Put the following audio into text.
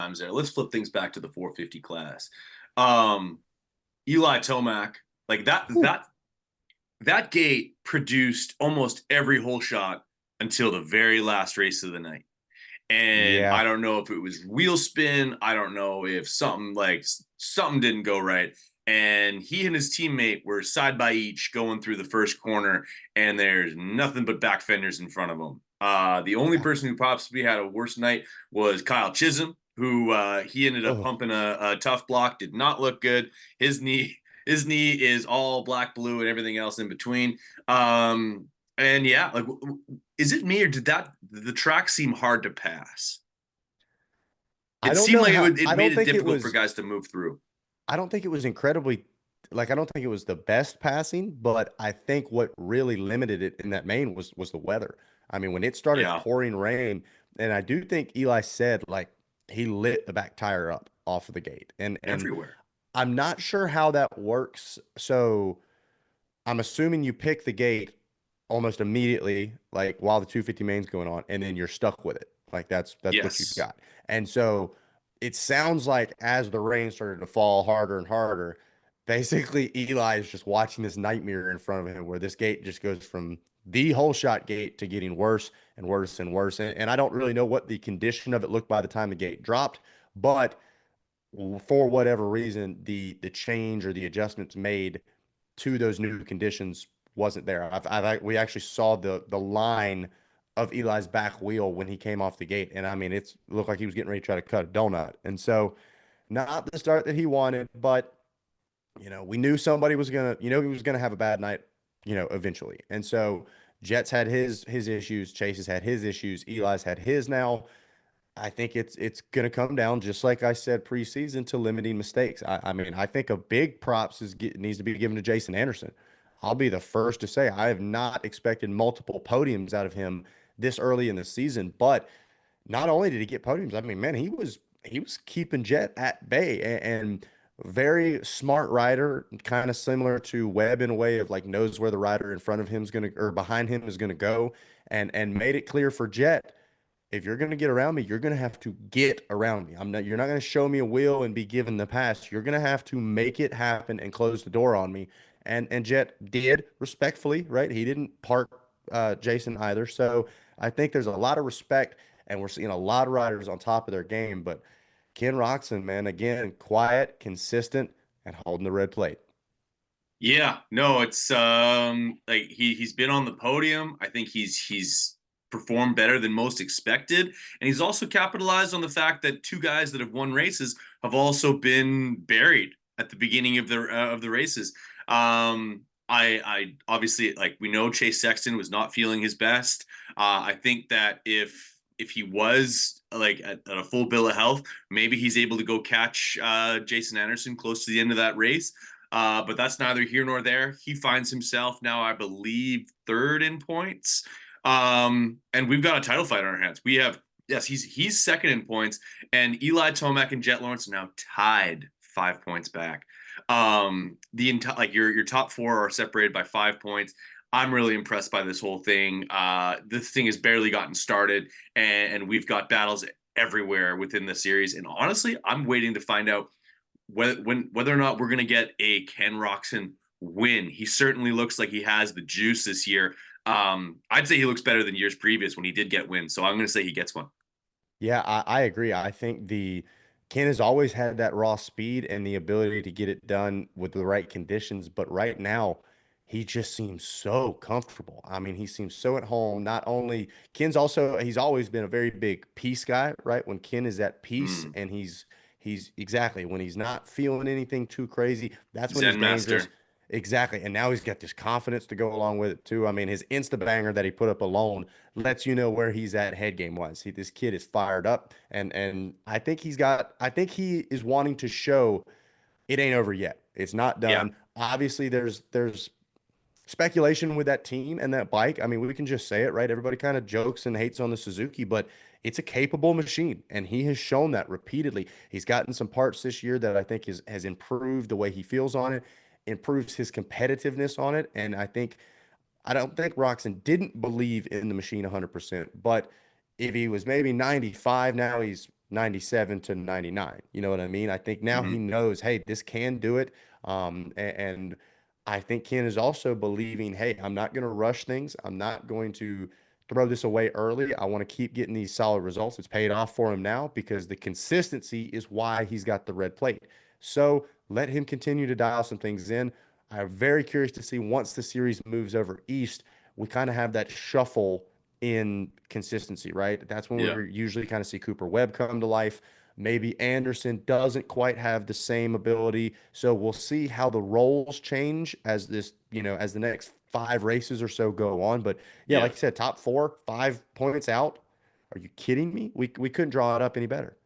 times there. Let's flip things back to the 450 class. Um, Eli Tomac, like that gate produced almost every hole shot until the very last race of the night. And Yeah. I don't know if it was wheel spin. I don't know if something didn't go right. And he and his teammate were side by each going through the first corner, and there's nothing but back fenders in front of them. The only Yeah. person who possibly had a worse night was Kyle Chisholm, who he ended up Oh, pumping a tough block, did not look good. His knee, his knee is all black, blue, and everything else in between. Um, and yeah, like, is it me or did the track seem hard to pass? I It don't seemed know like how, it I made don't it think it difficult for was, guys to move through. I don't think it was incredibly, like, I don't think it was the best passing, but I think what really limited it in that main was the weather. I mean, when it started Yeah, pouring rain, and I do think Eli said, like, he lit the back tire up off of the gate. And everywhere. I'm not sure how that works. So I'm assuming you pick the gate almost immediately, like while the 250 main's going on, and then you're stuck with it. Like that's what you've Yes. got. And so it sounds like as the rain started to fall harder and harder, basically Eli is just watching this nightmare in front of him where this gate just goes from the whole shot gate to getting worse and worse and worse. And I don't really know what the condition of it looked by the time the gate dropped, but for whatever reason, the change or the adjustments made to those new conditions wasn't there. We actually saw the line of Eli's back wheel when he came off the gate, and I mean it looked like he was getting ready to try to cut a donut. And so, not the start that he wanted, but we knew somebody was gonna, he was gonna have a bad night, eventually. And so Jett's had his issues, Chase has had his issues, Eli's had his now. I think it's going to come down, just like I said preseason, to limiting mistakes. I mean, I think a big props needs to be given to Jason Anderson. I'll be the first to say I have not expected multiple podiums out of him this early in the season, but not only did he get podiums, I mean, man, he was keeping Jett at bay, and very smart rider, kind of similar to Webb in a way of like knows where the rider in front of him is going to or behind him is going to go, and made it clear for Jett, if you're going to get around me, you're going to have to get around me. You're not going to show me a wheel and be given the pass. You're going to have to make it happen and close the door on me. And Jett did respectfully, right? He didn't park Jason either. So I think there's a lot of respect, and we're seeing a lot of riders on top of their game. But Ken Roczen, man, again, quiet, consistent, and holding the red plate. Yeah, no, it's like he's been on the podium. I think he's performed better than most expected, and he's also capitalized on the fact that two guys that have won races have also been buried at the beginning of the races. I obviously, like, we know Chase Sexton was not feeling his best. I think that if he was like at a full bill of health, maybe he's able to go catch Jason Anderson close to the end of that race. But that's neither here nor there. He finds himself now, I believe, third in points. And we've got a title fight on our hands. We have, yes, he's second in points, and Eli Tomac and Jett Lawrence are now tied 5 points back. The entire, like, your top four are separated by 5 points. I'm really impressed by this whole thing. This thing has barely gotten started, and we've got battles everywhere within the series. And honestly, I'm waiting to find out whether or not we're going to get a Ken Roczen win. He certainly looks like he has the juice this year. I'd say he looks better than years previous when he did get wins. So I'm going to say he gets one. Yeah, I agree. I think the Ken has always had that raw speed and the ability to get it done with the right conditions, but right now he just seems so comfortable. I mean, he seems so at home. Not only he's always been a very big peace guy, right? When Ken is at peace Mm. and he's exactly when he's not feeling anything too crazy, that's when he's Zen dangerous. Master. Exactly. And now he's got this confidence to go along with it too. I mean, his Insta banger that he put up alone lets you know where he's at head game wise. This kid is fired up, and I think he is wanting to show it ain't over yet. It's not Yeah. done. Obviously, there's speculation with that team and that bike. I mean, we can just say it, right? Everybody kind of jokes and hates on the Suzuki, but it's a capable machine, and he has shown that repeatedly. He's gotten some parts this year that I think has improved the way he feels on it, improves his competitiveness on it, and I don't think Roczen didn't believe in the machine 100%, but if he was maybe 95, now he's 97 to 99. You know what I mean? I think now he Hmm. knows, hey, this can do it. And I think Ken is also believing, hey, I'm not going to rush things. I'm not going to throw this away early. I want to keep getting these solid results. It's paid off for him now because the consistency is why he's got the red plate. So let him continue to dial some things in. I'm very curious to see once the series moves over east, we kind of have that shuffle in consistency, right? That's when Yeah. we usually kind of see Cooper Webb come to life. Maybe Anderson doesn't quite have the same ability. So we'll see how the roles change as this, as the next 5 races or so go on. But yeah, like Yeah. you said, top 4, 5 points out. Are you kidding me? We couldn't draw it up any better.